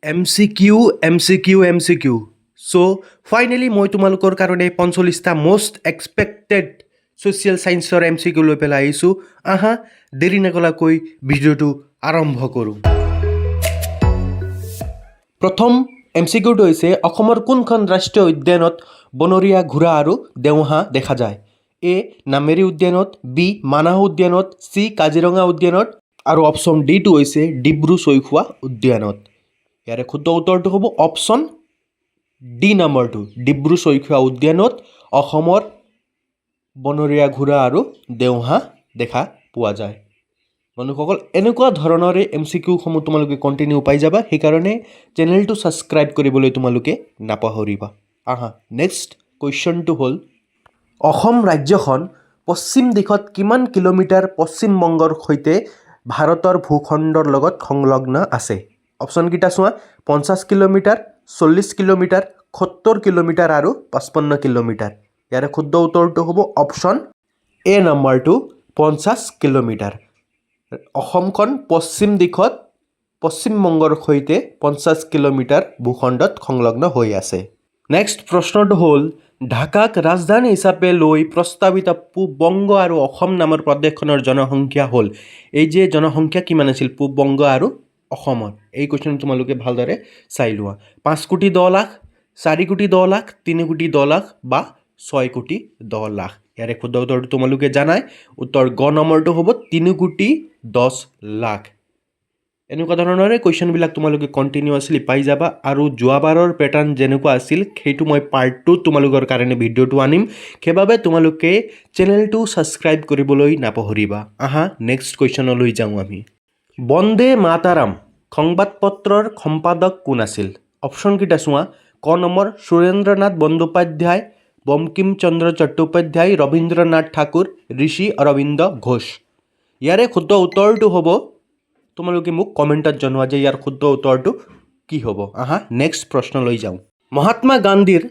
M C Q চ' finally মই তোমালোকৰ কাৰণে 45টা মষ্ট এক্সপেক্টেড ছ'চিয়েল ছায়েন্সৰ MCQ লৈ পেলাই আহিছোঁ। আহা দেৰি নকৰাকৈ ভিডিঅ'টো আৰম্ভ কৰোঁ। প্ৰথম MCQটো হৈছে অসমৰ কোনখন ৰাষ্ট্ৰীয় উদ্যানত বনৰীয়া ঘোঁৰা আৰু দেওহাঁহ দেখা যায়? এ নামেৰি উদ্যানত, বি মানাহ উদ্যানত, চি কাজিৰঙা উদ্যানত আৰু অপশ্যন ডিটো হৈছে ডিব্ৰু-চৈখোৱা উদ্যানত। ইয়াৰে শুদ্ধ উত্তৰটো হ'ব অপশ্যন ডি নম্বৰটো, ডিব্ৰু-চৈখোৱা উদ্যানত অসমৰ বনৰীয়া ঘোঁৰা আৰু দেওহাঁহ দেখা পোৱা যায়। বন্ধুসকল, এনেকুৱা ধৰণৰে MCQসমূহ তোমালোকে কণ্টিনিউ পাই যাবা, সেইকাৰণে চেনেলটো ছাবস্ক্ৰাইব কৰিবলৈ তোমালোকে নাপাহৰিবা। আহা নেক্সট কুৱেশ্যনটো হ'ল, অসম ৰাজ্যখন পশ্চিম দিশত কিমান কিলোমিটাৰ পশ্চিমবংগৰ সৈতে ভাৰতৰ ভূখণ্ডৰ লগত সংলগ্ন আছে? অপশ্যনকেইটা চোৱা, 50 কিলোমিটাৰ, 40 কিলোমিটাৰ, 70 কিলোমিটাৰ আৰু 55 কিলোমিটাৰ। ইয়াৰে শুদ্ধ উত্তৰটো হ'ব অপশ্যন এ নম্বৰটো, 50 কিলোমিটাৰ। অসমখন পশ্চিম দিশত পশ্চিমবংগৰ সৈতে 50 কিলোমিটাৰ ভূখণ্ডত সংলগ্ন হৈ আছে। নেক্সট প্ৰশ্নটো হ'ল, ঢাকাক ৰাজধানী হিচাপে লৈ প্ৰস্তাৱিত পূব বংগ আৰু অসম নামৰ প্ৰদেশখনৰ জনসংখ্যা হ'ল, এই যে জনসংখ্যা কিমান আছিল পূব বংগ আৰু অসমৰ? এই কুৱেশ্যন তোমালোকে ভালদৰে চাই লোৱা। 5 কোটি 10 লাখ, 4 কোটি 10 লাখ, 3 কোটি 10 লাখ বা 6 কোটি 10 লাখ। ইয়াৰে শুদ্ধ উত্তৰটো তোমালোকে জানাই, উত্তৰ গ নম্বৰটো হ'ব 3 কোটি 10 লাখ। এনেকুৱা ধৰণৰে কুৱেশ্যনবিলাক তোমালোকে কণ্টিনিউৱাছলি পাই যাবা, আৰু যোৱাবাৰৰ পেটাৰ্ণ যেনেকুৱা আছিল সেইটো মই পাৰ্ট 2 তোমালোকৰ কাৰণে ভিডিঅ'টো আনিম, সেইবাবে তোমালোকে চেনেলটো ছাবস্ক্ৰাইব কৰিবলৈ নাপাহৰিবা। আহা নেক্সট কুৱেশ্যনলৈ যাওঁ আমি। বন্দে মাতাৰাম সংবাদপত্ৰৰ সম্পাদক কোন আছিল? অপশ্যনকেইটা চোৱা, ক নম্বৰ সুৰেন্দ্ৰনাথ বন্দ্যোপাধ্যায়, বংকিম চন্দ্ৰ চট্টোপাধ্যায়, ৰবীন্দ্ৰনাথ ঠাকুৰ, ঋষি অৰবিন্দ ঘোষ। ইয়াৰে শুদ্ধ উত্তৰটো হ'ব, তোমালোকে মোক কমেণ্টত জনোৱা যে ইয়াৰ শুদ্ধ উত্তৰটো কি হ'ব। আহা নেক্সট প্ৰশ্নলৈ যাওঁ। মহাত্মা গান্ধীৰ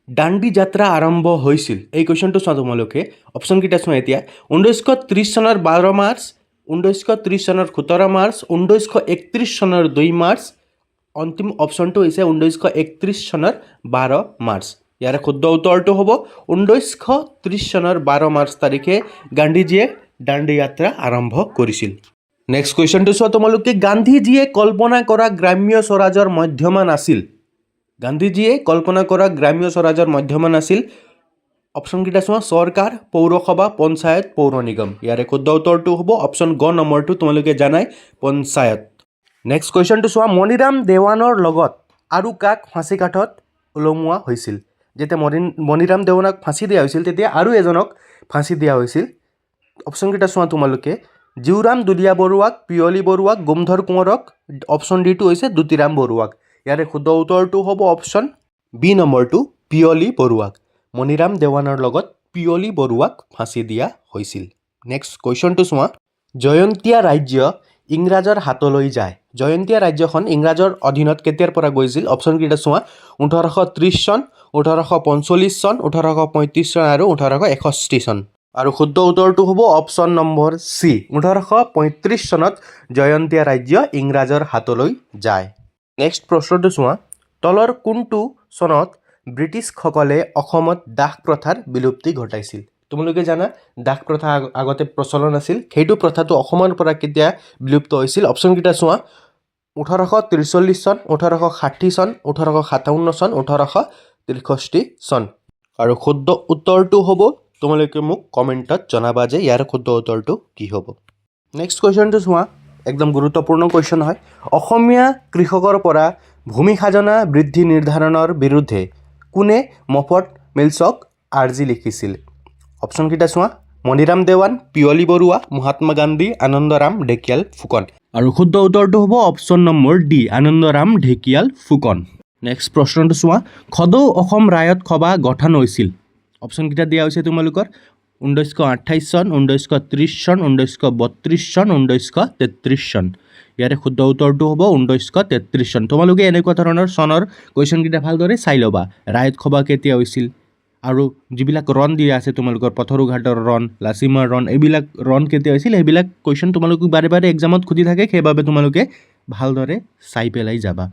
দাণ্ডী যাত্ৰা আৰম্ভ হৈছিল, এই কুৱেশ্যনটো চোৱা তোমালোকে। অপশ্যনকেইটা চোৱা এতিয়া, 1930 চনৰ 12 মাৰ্চ, 1930 চনৰ 17 মাৰ্চ, 1931 চনৰ 2 মাৰ্চ, অন্তিম অপশ্যনটো হৈছে 1931 চনৰ 12 মাৰ্চ। ইয়াৰে শুদ্ধ উত্তৰটো হ'ব 1930 চনৰ 12 মাৰ্চ তাৰিখে গান্ধীজীয়ে দাণ্ডী যাত্ৰা আৰম্ভ কৰিছিল। নেক্সট কুৱেশ্যনটো চোৱা তোমালোকে, গান্ধীজীয়ে কল্পনা কৰা গ্ৰাম্য স্বৰাজৰ মধ্যমান আছিল, গান্ধীজীয়ে কল্পনা কৰা গ্ৰাম্য স্বৰাজৰ মধ্যমান আছিল। অপশ্যনকেইটা চোৱা, চৰকাৰ, পৌৰসভা, পঞ্চায়ত, পৌৰ নিগম। ইয়াৰে শুদ্ধ উত্তৰটো হ'ব অপশ্যন গ নম্বৰটো, তোমালোকে জানাই পঞ্চায়ত। নেক্সট কুৱেশ্যনটো চোৱা, মণিৰাম দেৱানৰ লগত আৰু কাক ফাঁচী কাঠত ওলমোৱা হৈছিল? যেতিয়া মণিৰাম দেৱানক ফাঁচি দিয়া হৈছিল তেতিয়া আৰু এজনক ফাঁচি দিয়া হৈছিল। অপশ্যনকেইটা চোৱা তোমালোকে, জীউৰাম দুলীয়া বৰুৱাক, পিয়লি বৰুৱাক, গোমধৰ কোঁৱৰক, অপশ্যন ডিটো হৈছে দুতিৰাম বৰুৱাক। ইয়াৰে শুদ্ধ উত্তৰটো হ'ব অপশ্যন বি নম্বৰটো, পিয়লি বৰুৱাক। মণিৰাম দেৱানৰ লগত পিয়লি বৰুৱাক ফাঁচি দিয়া হৈছিল। নেক্সট কুৱেশ্যনটো চোৱা, জয়ন্তীয়া ৰাজ্য ইংৰাজৰ হাতলৈ যায়, জয়ন্তীয়া ৰাজ্যখন ইংৰাজৰ অধীনত কেতিয়াৰ পৰা গৈছিল? অপশ্যনকেইটা চোৱা, 1830 চন, 1845 চন, 1835 চন আৰু 1861 চন। আৰু শুদ্ধ উত্তৰটো হ'ব অপশ্যন নম্বৰ চি, 1835 চনত জয়ন্তীয়া ৰাজ্য ইংৰাজৰ হাতলৈ যায়। নেক্সট প্ৰশ্নটো চোৱা, তলৰ কোনটো চনত ব্ৰিটিছসকলে অসমত দাস প্ৰথাৰ বিলুপ্তি ঘটাইছিল? তোমালোকে জানা দাস প্ৰথা আগতে প্ৰচলন আছিল, সেইটো প্ৰথাটো অসমৰ পৰা কেতিয়া বিলুপ্ত হৈছিল? অপশ্যনকেইটা চোৱা, 1843 চন, 1860 চন, 1857 চন, 1863 চন। আৰু শুদ্ধ উত্তৰটো হ'ব, তোমালোকে মোক কমেণ্টত জনাবা যে ইয়াৰ শুদ্ধ উত্তৰটো কি হ'ব। নেক্সট কুৱেশ্যনটো চোৱা, একদম গুৰুত্বপূৰ্ণ কুৱেশ্যন হয়। অসমীয়া কৃষকৰ পৰা ভূমি খাজনা বৃদ্ধি নিৰ্ধাৰণৰ বিৰুদ্ধে কোনে মফত মিলছক আৰ্জি লিখিছিল? অপশ্যনকেইটা চোৱা, মণিৰাম দেৱান, পিয়লি বৰুৱা, মহাত্মা গান্ধী, আনন্দৰাম ঢেকিয়াল ফুকন। আৰু শুদ্ধ উত্তৰটো হ'ব option number D, Anandaram Dhekial Phukan. Next প্ৰশ্নটো চোৱা, সদৌ অসম ৰায়ত সভা গঠন হৈছিল। অপশ্যনকেইটা দিয়া হৈছে তোমালোকৰ, 1928 চন, 1930 চন, 1932 চন, 1933 চন। ইয়াৰে শুদ্ধ উত্তৰটো হ'ব 1933 চন। তোমালোকে এনেকুৱা ধৰণৰ চনৰ কুৱেশ্যনকেইটা ভালদৰে চাই ল'বা, ৰায়ত সভা কেতিয়া হৈছিল, আৰু যিবিলাক ৰণ দিয়া আছে তোমালোকৰ পথৰুঘাটৰ ৰণ, লাচিমাৰ ৰণ, এইবিলাক ৰণ কেতিয়া হৈছিল, সেইবিলাক কুৱেশ্যন তোমালোকক বাৰে বাৰে এক্সামত সুধি থাকে, সেইবাবে তোমালোকে ভালদৰে চাই পেলাই যাবা।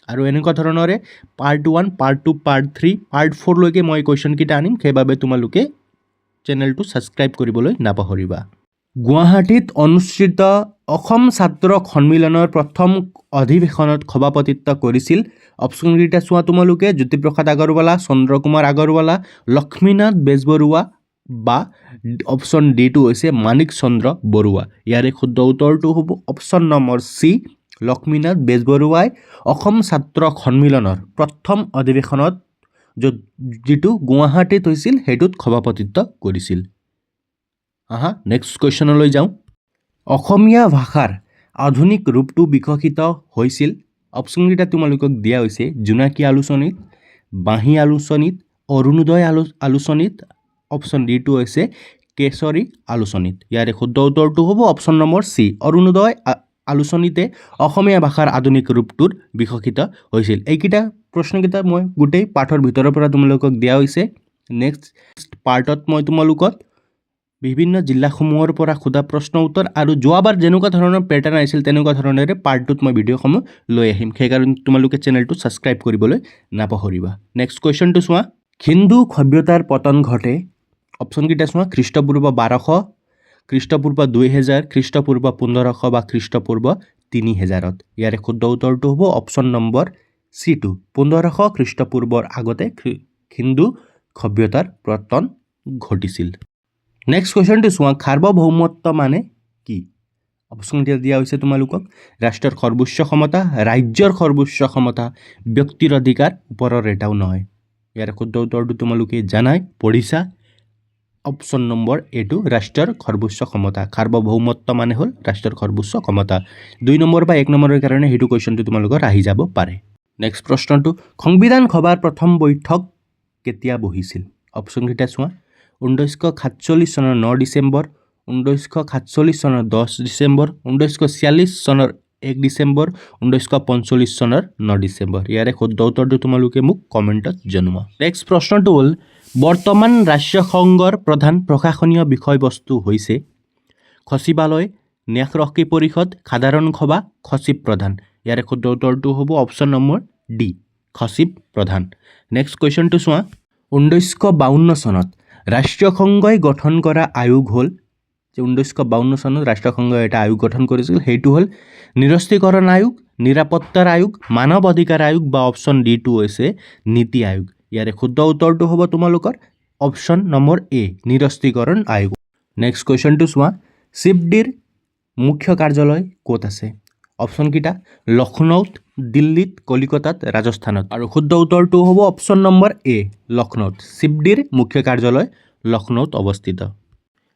আৰু এনেকুৱা ধৰণৰে পাৰ্ট 1 পাৰ্ট 2 পাৰ্ট 3 পাৰ্ট 4 লৈকে মই কুৱেশ্যনকেইটা আনিম সেইবাবে তোমালোকে চেনেলটো ছাবস্ক্ৰাইব কৰিবলৈ নাপাহৰিবা গুৱাহাটীত অনুষ্ঠিত অসম ছাত্ৰ সন্মিলনৰ প্ৰথম অধিৱেশনত সভাপতিত্ব কৰিছিল অপশ্যনকেইটা চোৱা তোমালোকে জ্যোতিপ্ৰসাদ আগৰৱালা চন্দ্ৰকুমাৰ আগৰৱালা লক্ষ্মীনাথ বেজবৰুৱা বা অপশ্যন ডিটো হৈছে মাণিক চন্দ্ৰ বৰুৱা ইয়াৰে শুদ্ধ উত্তৰটো হ'ব অপশ্যন নম্বৰ চি লক্ষ্মীনাথ বেজবৰুৱাই অসম ছাত্ৰ সন্মিলনৰ প্ৰথম অধিৱেশনত যিটো গুৱাহাটীত হৈছিল সেইটোত সভাপতিত্ব কৰিছিল নেক্সট কুৱেশ্যনলৈ যাওঁ অসমীয়া ভাষাৰ আধুনিক ৰূপটো বিকশিত হৈছিল অপশ্যনকেইটা তোমালোকক দিয়া হৈছে জোনাকী আলোচনীত বাঁহী আলোচনীত অৰুণোদয় আলোচনীত অপশ্যন ডিটো হৈছে কেশৰী আলোচনীত ইয়াৰে শুদ্ধ উত্তৰটো হ'ব অপশ্যন নম্বৰ চি অৰুণোদয় আলোচনীতে অসমীয়া ভাষাৰ আধুনিক ৰূপটোৰ বিকশিত হৈছিল এইকেইটা প্ৰশ্নকেইটা মই গোটেই পাঠৰ ভিতৰৰ পৰা তোমালোকক দিয়া হৈছে নেক্সট পাৰ্টত মই তোমালোকক বিভিন্ন জিলাসমূহৰ পৰা সোধা প্ৰশ্ন উত্তৰ আৰু যোৱাবাৰ যেনেকুৱা ধৰণৰ পেটাৰ্ণ আহিছিল তেনেকুৱা ধৰণেৰে পাৰ্টটোত মই ভিডিঅ'সমূহ লৈ আহিম সেইকাৰণে তোমালোকে চেনেলটো ছাবস্ক্ৰাইব কৰিবলৈ নাপাহৰিবা নেক্সট কুৱেশ্যনটো চোৱা হিন্দু সভ্যতাৰ পতন ঘটে অপশ্যনকেইটা চোৱা খ্ৰীষ্টপূৰ্ব 1200 খ্ৰীষ্টপূৰ্ব 2000 খ্ৰীষ্টপূৰ্ব 1500 বা খ্ৰীষ্টপূৰ্ব 3000ত ইয়াৰে শুদ্ধ উত্তৰটো হ'ব অপশ্যন নম্বৰ চি2 1500 খ্ৰীষ্টপূৰ্বৰ আগতে হিন্দু সভ্যতাৰ পতন ঘটিছিল নেক্সট কুৱেশ্যনটো চোৱা সাৰ্বভৌমত্ব মানে কি অপশ্যনকেইটা দিয়া হৈছে তোমালোকক ৰাষ্ট্ৰৰ সৰ্বোচ্চ ক্ষমতা ৰাজ্যৰ সৰ্বোচ্চ ক্ষমতা ব্যক্তিৰ অধিকাৰ ওপৰৰ এটাও নহয় ইয়াৰ শুদ্ধ উত্তৰটো তোমালোকে জানাই পঢ়িছা অপশ্যন নম্বৰ এটো ৰাষ্ট্ৰৰ সৰ্বোচ্চ ক্ষমতা সাৰ্বভৌমত্ব মানে হ'ল ৰাষ্ট্ৰৰ সৰ্বোচ্চ ক্ষমতা 2 নম্বৰ বা 1 নম্বৰৰ কাৰণে হেতু কুৱেশ্যনটো তোমালোকৰ আহি যাব পাৰে নেক্সট প্ৰশ্নটো সংবিধান সভাৰ প্ৰথম বৈঠক কেতিয়া বহিছিল অপশ্যনকেইটা চোৱা 1947 চনৰ 9 ডিচেম্বৰ 1947 চনৰ 10 ডিচেম্বৰ 1946 চনৰ 1 ডিচেম্বৰ 1945 চনৰ 9 ডিচেম্বৰ ইয়াৰে শুদ্ধ উত্তৰটো তোমালোকে মোক কমেণ্টত জনোৱা নেক্সট প্ৰশ্নটো হ'ল বৰ্তমান ৰাষ্ট্ৰসংঘৰ প্ৰধান প্ৰশাসনীয় বিষয়বস্তু হৈছে সচিবালয় ন্যাসৰক্ষী পৰিষদ সাধাৰণ সভা সচিব প্ৰধান ইয়াৰে শুদ্ধ উত্তৰটো হ'ব অপশ্যন নম্বৰ ডি সচিব প্ৰধান নেক্সট কুৱেশ্যনটো চোৱা 1952 চনত ৰাষ্ট্ৰসংঘই গঠন কৰা আয়োগ হ'ল যে 1952 চনত ৰাষ্ট্ৰসংঘই এটা আয়োগ গঠন কৰিছিল সেইটো হ'ল নিৰস্ত্ৰীকৰণ আয়োগ নিৰাপত্তাৰ আয়োগ মানৱ অধিকাৰ আয়োগ বা অপশ্যন ডিটো হৈছে নীতি আয়োগ ইয়াৰে শুদ্ধ উত্তৰটো হ'ব তোমালোকৰ অপশ্যন নম্বৰ এ নিৰস্ত্ৰীকৰণ আয়োগ নেক্সট কুৱেশ্যনটো চোৱা চিফডিৰ মুখ্য কাৰ্যালয় ক'ত আছে অপশ্যনকেইটা লক্ষ্ণৌত দিল্লীত কলিকতাত ৰাজস্থানত আৰু শুদ্ধ উত্তৰটো হ'ব অপশ্যন নম্বৰ এ লক্ষ্ণৌত চিফডিৰ মুখ্য কাৰ্যালয় লক্ষ্ণৌত অৱস্থিত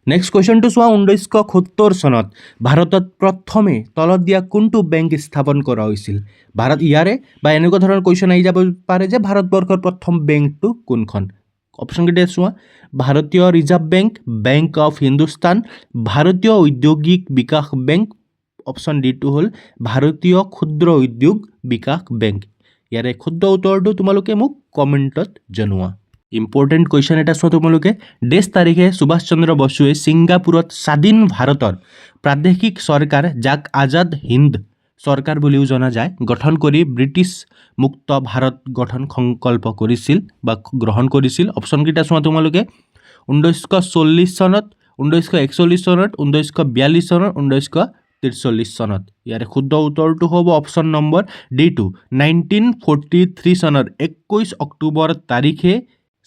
নেক্সট কুৱেশ্যনটো চোৱা 1970 চনত ভাৰতত প্ৰথমে তলত দিয়া কোনটো বেংক স্থাপন কৰা হৈছিল ভাৰত ইয়াৰে বা এনেকুৱা ধৰণৰ কুৱেশ্যন আহি যাব পাৰে যে ভাৰতবৰ্ষৰ প্ৰথম বেংকটো কোনখন অপশ্যনকেইটা চোৱা ভাৰতীয় reserve bank bank of Hindustan ভাৰতীয় ঔদ্যোগিক বিকাশ বেংক অপশ্যন ডিটো হ'ল ভাৰতীয় ক্ষুদ্ৰ উদ্যোগ বিকাশ বেংক ইয়াৰে শুদ্ধ উত্তৰটো তোমালোকে মোক কমেণ্টত জনোৱা ইম্পৰ্টেণ্ট কুৱেশ্যন এটা চোৱা তোমালোকে ডেছ তাৰিখে সুভাষ চন্দ্ৰ বসুৱে ছিংগাপুৰত স্বাধীন ভাৰতৰ প্ৰাদেশিক চৰকাৰ যাক আজাদ হিন্দ চৰকাৰ বুলিও জনা যায় গঠন কৰি ব্ৰিটিছ মুক্ত ভাৰত গঠন সংকল্প কৰিছিল বা গ্ৰহণ কৰিছিল অপশ্যনকেইটা চোৱা তোমালোকে 1940 চনত 1941 চনত 1942 চনত 1943 চনত ইয়াৰে শুদ্ধ উত্তৰটো হ'ব অপশ্যন নম্বৰ ডিটো 1943 চনৰ 21 অক্টোবৰ তাৰিখে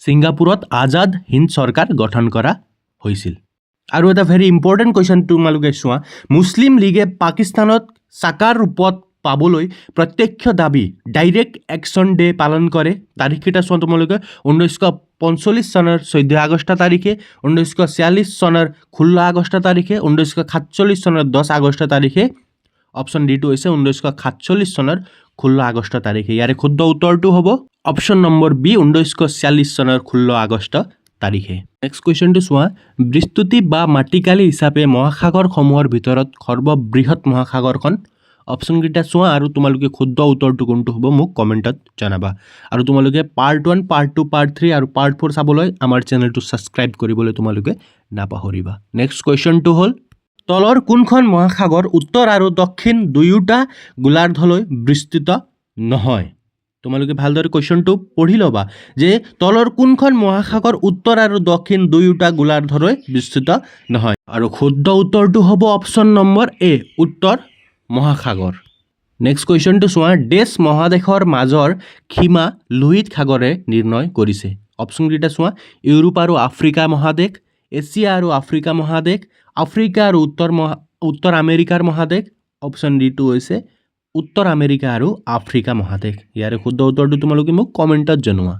ছিংগাপুৰত আজাদ হিন্দ চৰকাৰ গঠন কৰা হৈছিল আৰু এটা ভেৰি ইম্পৰ্টেণ্ট কুৱেশ্যন তোমালোকে চোৱা মুছলিম লীগে পাকিস্তানত সাকাৰ ৰূপত পাবলৈ প্ৰত্যক্ষ দাবী ডাইৰেক্ট একশ্যন ডে পালন কৰে তাৰিখকেইটা চোৱা তোমালোকে 1945 চনৰ 14 আগষ্ট তাৰিখে 1946 চনৰ 16 আগষ্ট তাৰিখে 1947 চনৰ 10 আগষ্ট তাৰিখে অপশ্যন ডিটো হৈছে 1947 চনৰ 16 আগষ্ট তাৰিখে ইয়াৰে শুদ্ধ উত্তৰটো হ'ব অপশ্যন নম্বৰ বি 1946 চনৰ 16 আগষ্ট তাৰিখে নেক্সট কুৱেশ্যনটো চোৱা বৃস্তুতি বা মাটিকালি হিচাপে মহাসাগৰসমূহৰ ভিতৰত সৰ্ববৃহৎ মহাসাগৰখন অপশ্যনকেইটা চোৱা আৰু তোমালোকে শুদ্ধ উত্তৰটো কোনটো হ'ব মোক কমেণ্টত জনাবা আৰু তোমালোকে পাৰ্ট 1 পাৰ্ট 2 পাৰ্ট 3 আৰু পাৰ্ট 4 চাবলৈ আমাৰ চেনেলটো ছাবস্ক্ৰাইব কৰিবলৈ তোমালোকে নাপাহৰিবা নেক্সট কুৱেশ্যনটো হ'ল তলৰ কোনখন মহাসাগৰ উত্তৰ আৰু দক্ষিণ দুয়োটা গোলাৰ্ধলৈ বিস্তৃত নহয় তোমালোকে ভালদৰে কুৱেশ্যনটো পঢ়ি ল'বা যে তলৰ কোনখন মহাসাগৰ উত্তৰ আৰু দক্ষিণ দুয়োটা গোলাৰ্ধলৈ বিস্তৃত নহয় আৰু শুদ্ধ উত্তৰটো হ'ব অপশ্যন নম্বৰ এ উত্তৰ মহাসাগৰ নেক্সট কুৱেশ্যনটো চোৱা দেশ মহাদেশৰ মাজৰ সীমা লোহিত সাগৰে নিৰ্ণয় কৰিছে অপশ্যনকেইটা চোৱা ইউৰোপ আৰু আফ্ৰিকা মহাদেশ এছিয়া আৰু আফ্ৰিকা মহাদেশ আফ্ৰিকা আৰু উত্তৰ আমেৰিকাৰ মহাদেশ অপশ্যন ডিটো হৈছে উত্তৰ আমেৰিকা আৰু আফ্ৰিকা মহাদেশ ইয়াৰে শুদ্ধ উত্তৰটো তোমালোকে মোক কমেণ্টত জনোৱা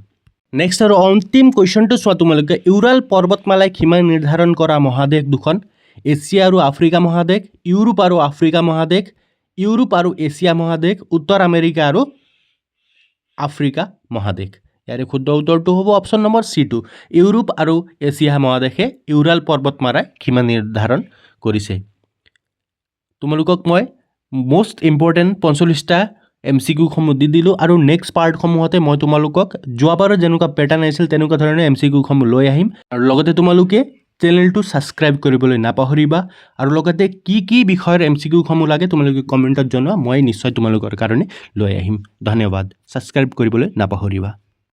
নেক্সট আৰু অন্তিম কুৱেশ্যনটো চোৱা তোমালোকে ইউৰাল পৰ্বতমালাই সীমা নিৰ্ধাৰণ কৰা মহাদেশ দুখন এছিয়া আৰু আফ্ৰিকা মহাদেশ ইউৰোপ আৰু আফ্ৰিকা মহাদেশ ইউৰোপ আৰু এছিয়া মহাদেশ উত্তৰ আমেৰিকা আৰু আফ্ৰিকা মহাদেশ ইয়াৰে শুদ্ধ উত্তৰটো হ'ব অপশ্যন নম্বৰ C2 ইউৰোপ আৰু এছিয়া মহাদেশে ইউৰাল পৰ্বতমালাই সীমা নিৰ্ধাৰণ কৰিছে তোমালোকক মই মোষ্ট ইম্পৰ্টেণ্ট 45টা MCQসমূহ দি দিলোঁ আৰু নেক্সট পাৰ্টসমূহতে মই তোমালোকক যোৱাবাৰৰ যেনেকুৱা পেটাৰ্ণ আহিছিল তেনেকুৱা ধৰণে MCQসমূহ লৈ আহিম আৰু লগতে তোমালোকে চেনেলটো ছাবস্ক্ৰাইব কৰিবলৈ নাপাহৰিবা আৰু লগতে কি বিষয়ৰ MCQসমূহ লাগে তোমালোকে কমেণ্টত জনোৱা মই নিশ্চয় তোমালোকৰ কাৰণে লৈ আহিম ধন্যবাদ ছাবস্ক্ৰাইব কৰিবলৈ নাপাহৰিবা